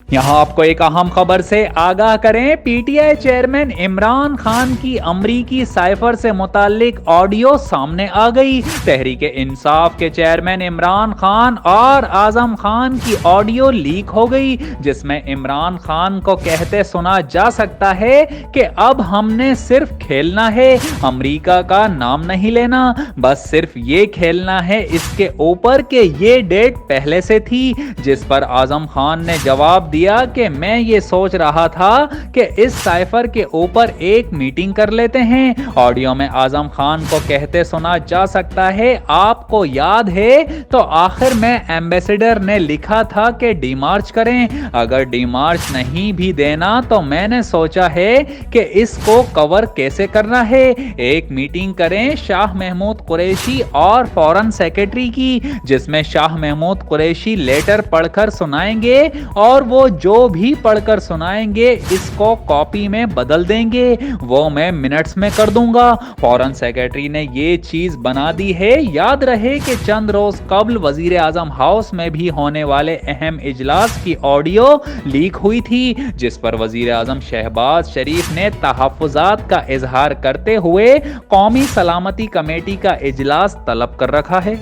यहाँ आपको एक अहम खबर से आगाह करें। पीटीआई चेयरमैन इमरान खान की अमरीकी साइफर से मुताल्लिक ऑडियो सामने आ गई। तहरीक इंसाफ के चेयरमैन इमरान खान और आजम खान की ऑडियो लीक हो गई, जिसमें इमरान खान को कहते सुना जा सकता है कि अब हमने सिर्फ खेलना है, अमरीका का नाम नहीं लेना, बस सिर्फ ये खेलना है इसके ऊपर कि ये डेट पहले से थी। जिस पर आजम खान ने जवाब दिया कि मैं ये सोच रहा था कि इस साइफर के ऊपर एक मीटिंग कर लेते हैं। ऑडियो में आजम खान को कहते सुना जा सकता है, आपको याद है तो आखिर में एम्बेसडर ने लिखा था कि डीमार्च करें, अगर डीमार्च नहीं भी देना तो मैंने सोचा है कि इसको कवर कैसे करना है, एक मीटिंग करें शाह महमूद कुरैशी और फॉरेन सेक्रेटरी की, जिसमें शाह महमूद कुरैशी लेटर पढ़कर सुनाएंगे और वो जो भी पढ़कर सुनाएंगे इसको कॉपी में बदल देंगे, वो मैं मिनट्स में कर दूंगा। फॉरेन सेक्रेटरी ने ये चीज बना दी है। याद रहे कि चंद रोज कबल वजीर आजम हाउस में भी होने वाले अहम इजलास की ऑडियो लीक हुई थी, जिस पर वजीर आजम शहबाज शरीफ ने तहफ्फुजात का इजहार करते हुए कौमी सलामती कमेटी का इजलास तलब कर रखा है।